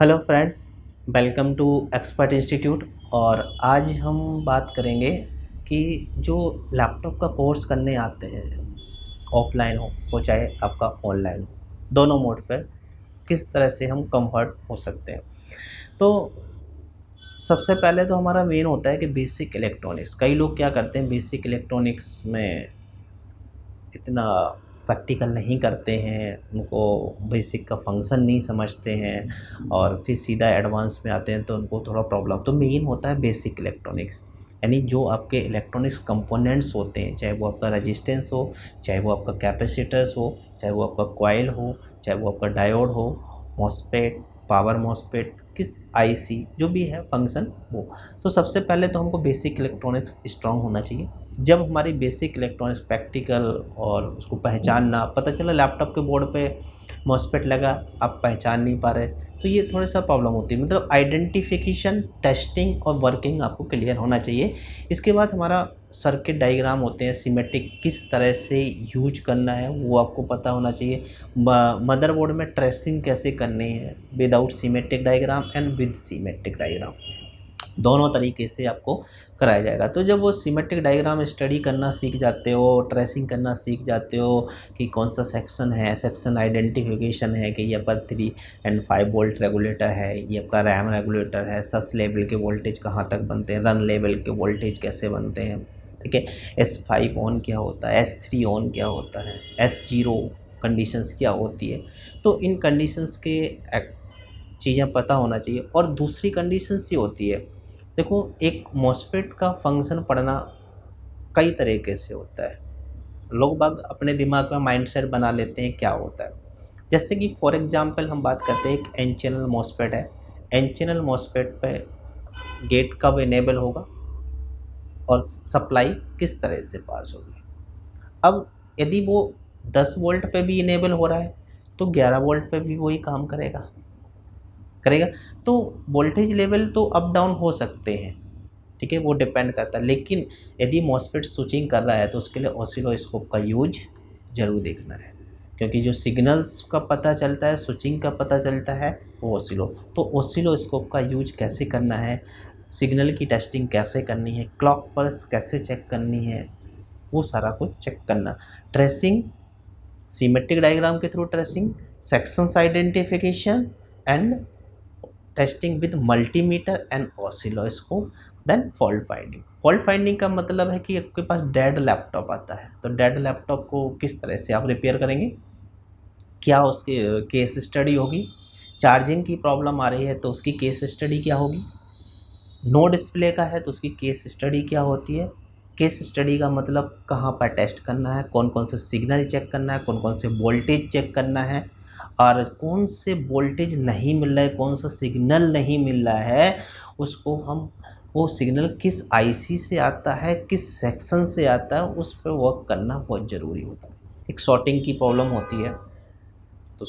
Hello friends, welcome to expert institute. और आज हम बात करेंगे कि जो लैपटॉप का कोर्स करने आते हैं, ऑफलाइन हो चाहे आपका ऑनलाइन हो, दोनों मोड पर किस तरह से हम कंफर्ट हो सकते हैं। तो सबसे पहले तो हमारा मेन होता है कि बेसिक इलेक्ट्रॉनिक्स। कई लोग क्या करते हैं, बेसिक इलेक्ट्रॉनिक्स में इतना प्रैक्टिकल नहीं करते हैं, उनको बेसिक का फंक्शन नहीं समझते हैं और फिर सीधा एडवांस में आते हैं तो उनको थोड़ा प्रॉब्लम। तो मेन होता है बेसिक इलेक्ट्रॉनिक्स, यानी जो आपके इलेक्ट्रॉनिक्स कंपोनेंट्स होते हैं, चाहे वो आपका रेजिस्टेंस हो, चाहे वो आपका कैपेसिटर्स हो, चाहे वो आपका कॉइल हो, चाहे वो आपका डायोड हो, मॉसफेट, पावर मॉसफेट, किस आईसी जो भी है फंक्शन वो। तो सबसे पहले तो हमको बेसिक इलेक्ट्रॉनिक्स स्ट्रांग होना चाहिए। जब हमारी बेसिक इलेक्ट्रॉनिक्स प्रैक्टिकल और उसको पहचानना पता चला, लैपटॉप के बोर्ड पे मॉसफेट लगा, आप पहचान नहीं पा रहे, तो ये थोड़ा सा प्रॉब्लम होती है। मतलब आइडेंटिफिकेशन, टेस्टिंग और वर्किंग आपको क्लियर होना चाहिए। इसके बाद हमारा सर्किट डायग्राम होते हैं, सिमेट्रिक किस तरह से यूज करना है वो आपको पता होना चाहिए। मदरबोर्ड में ट्रेसिंग कैसे करनी है, without symmetric diagram and with symmetric diagram, दोनों तरीके से आपको कराया जाएगा। तो जब वो सिमेट्रिक डायग्राम स्टडी करना सीख जाते हो, ट्रेसिंग करना सीख जाते हो कि कौन सा सेक्शन है, सेक्शन आइडेंटिफिकेशन है कि ये आपका 3 एंड 5 वोल्ट रेगुलेटर है, ये आपका रैम रेगुलेटर है, सस लेवल के वोल्टेज कहाँ तक बनते हैं, रन लेवल के वोल्टेज कैसे बनते हैं, ठीक है, S5 ऑन क्या होता है, S3 ऑन क्या होता है, S0 कंडीशंस क्या होती है। तो इन कंडीशंस के चीज़ें पता होना चाहिए। और दूसरी कंडीशंस ये होती है, देखो एक मॉसफेट का फंक्शन पढ़ना कई तरीके से होता है। लोग बाग अपने दिमाग में माइंडसेट बना लेते हैं क्या होता है। जैसे कि फॉर एग्जांपल हम बात करते हैं, एक एन चैनल मॉसफेट है। एन चैनल मॉसफेट पे गेट कब इनेबल होगा और सप्लाई किस तरह से पास होगी। अब यदि वो 10 वोल्ट पे भी इनेबल हो रहा है तो 11 वोल्ट पे भी वही काम करेगा। तो वोल्टेज लेवल तो अप डाउन हो सकते हैं, ठीक है, वो डिपेंड करता है। लेकिन यदि मॉसफेट स्विचिंग कर रहा है तो उसके लिए ऑसिलोस्कोप का यूज ज़रूर देखना है, क्योंकि जो सिग्नल्स का पता चलता है, स्विचिंग का पता चलता है, वो तो ऑसिलोस्कोप का यूज कैसे करना है, सिग्नल की टेस्टिंग कैसे करनी है, क्लॉक पल्स कैसे चेक करनी है, वो सारा कुछ चेक करना। ट्रेसिंग, सिमेट्रिक डायग्राम के through tracing, sections identification and testing with multimeter and oscilloscope, then fault finding. Fault finding का मतलब है कि आपके पास डेड लैपटॉप आता है, तो डेड लैपटॉप को किस तरह से आप रिपेयर करेंगे, क्या उसकी केस स्टडी होगी। चार्जिंग की प्रॉब्लम आ रही है तो उसकी केस स्टडी क्या होगी। नो डिस्प्ले का है तो उसकी केस स्टडी क्या होती है। केस स्टडी का मतलब कहाँ पर टेस्ट करना है, कौन कौन से सिग्नल चेक करना है, कौन कौन से वोल्टेज चेक करना है, और कौन से वोल्टेज नहीं मिल रहा है, कौन सा सिग्नल नहीं मिल रहा है, उसको हम, वो सिग्नल किस आईसी से आता है, किस सेक्शन से आता है, उस पर वर्क करना बहुत ज़रूरी होता है। एक शॉर्टिंग की प्रॉब्लम होती है, तो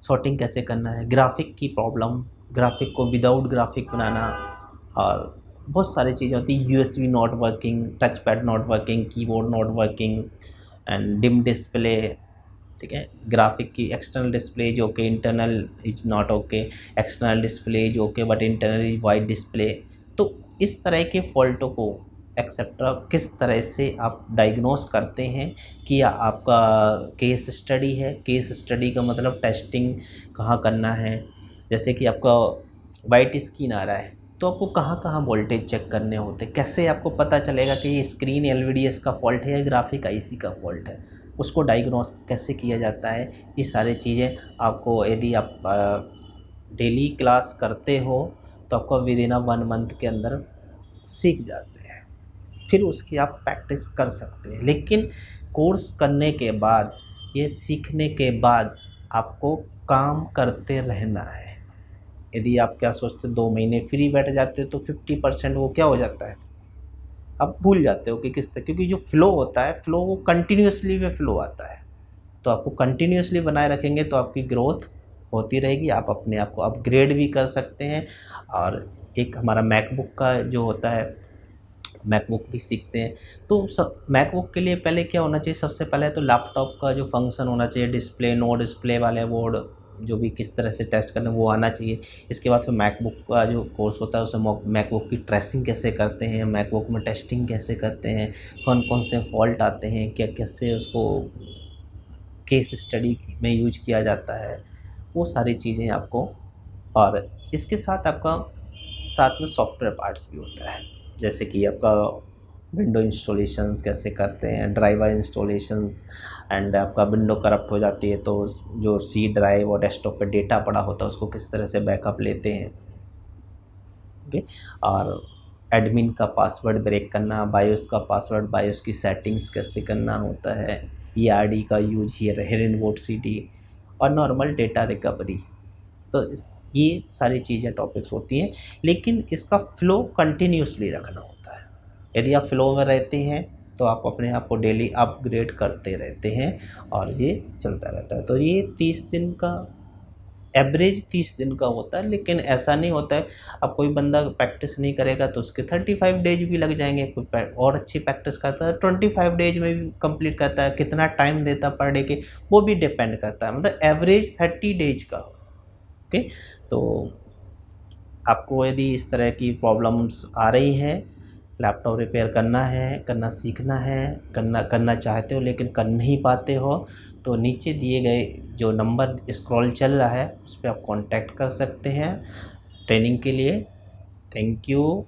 शॉर्टिंग कैसे करना है। ग्राफिक की प्रॉब्लम, ग्राफिक को विदाउट ग्राफिक बनाना, और बहुत सारी चीज़ें होती हैं। USB not working, touch pad not working, keyboard not working and dim display, ठीक है। ग्राफिक की external display is okay, internal is not okay, external display is okay but internal is white display. तो इस तरह के फॉल्टों को etcetera किस तरह से आप डायग्नोस करते हैं कि आपका केस स्टडी है। केस स्टडी का मतलब टेस्टिंग कहाँ करना है। जैसे कि आपका वाइट स्क्रीन आ रहा है तो आपको कहाँ कहाँ वोल्टेज चेक करने होते, कैसे आपको पता चलेगा कि ये स्क्रीन एलवीडीएस का फॉल्ट है या ग्राफिक आईसी का फॉल्ट है, उसको डायग्नोस कैसे किया जाता है। ये सारी चीज़ें आपको, यदि आप डेली क्लास करते हो तो आपको विद इन 1 मंथ के अंदर सीख जाते हैं, फिर उसकी आप प्रैक्टिस कर सकते हैं। लेकिन कोर्स करने के बाद, ये सीखने के बाद आपको काम करते रहना है। यदि आप क्या सोचते 2 महीने फ्री बैठ जाते हो तो 50% वो क्या हो जाता है, आप भूल जाते हो कि किस तरह, क्योंकि जो फ्लो होता है, फ्लो वो कंटिन्यूसली में फ्लो आता है। तो आपको कंटिन्यूसली बनाए रखेंगे तो आपकी ग्रोथ होती रहेगी, आप अपने आप को अपग्रेड भी कर सकते हैं। और एक हमारा मैकबुक का जो होता है, मैकबुक भी सीखते हैं। तो सब मैकबुक के लिए पहले क्या होना चाहिए, सबसे पहले तो लैपटॉप का जो फंक्शन होना चाहिए, डिस्प्ले, नो डिस्प्ले वाले बोर्ड, जो भी किस तरह से टेस्ट करना है वो आना चाहिए। इसके बाद फिर मैकबुक का जो कोर्स होता है उसमें मैकबुक की ट्रेसिंग कैसे करते हैं, मैकबुक में टेस्टिंग कैसे करते हैं, कौन कौन से फॉल्ट आते हैं, क्या कैसे उसको केस स्टडी में यूज किया जाता है, वो सारी चीज़ें आपको। और इसके साथ आपका साथ में सॉफ्टवेयर पार्ट्स भी होता है, जैसे कि आपका विंडो इंस्टॉलेशंस कैसे करते हैं, ड्राइवर इंस्टॉलेशंस, एंड आपका विंडो करप्ट हो जाती है तो जो सी ड्राइव और डेस्कटॉप पे डेटा पड़ा होता है उसको किस तरह से बैकअप लेते हैं। ओके। और एडमिन का पासवर्ड ब्रेक करना, बायोस का पासवर्ड, बायोस की सेटिंग्स कैसे करना होता है, ईआरडी का यूज, हिडन सीडी, और नॉर्मल डेटा रिकवरी। तो ये सारी चीज़ें टॉपिक्स होती हैं, लेकिन इसका फ़्लो कंटिन्यूसली रखना होता है। यदि आप फ़्लो में रहते हैं तो आप अपने आप को डेली अपग्रेड करते रहते हैं और ये चलता रहता है। तो ये 30 दिन का एवरेज 30 दिन का होता है, लेकिन ऐसा नहीं होता है। अब कोई बंदा प्रैक्टिस नहीं करेगा तो उसके 35 डेज भी लग जाएंगे, कोई और अच्छी प्रैक्टिस करता है 25 डेज में भी कंप्लीट करता है। कितना टाइम देता पर डे के वो भी डिपेंड करता है, मतलब एवरेज 30 डेज का। ओके। तो आपको यदि इस तरह की प्रॉब्लम्स आ रही हैं, लैपटॉप रिपेयर करना है, करना सीखना है, करना चाहते हो लेकिन कर नहीं पाते हो, तो नीचे दिए गए जो नंबर स्क्रॉल चल रहा है उस पर आप कांटेक्ट कर सकते हैं ट्रेनिंग के लिए। Thank you.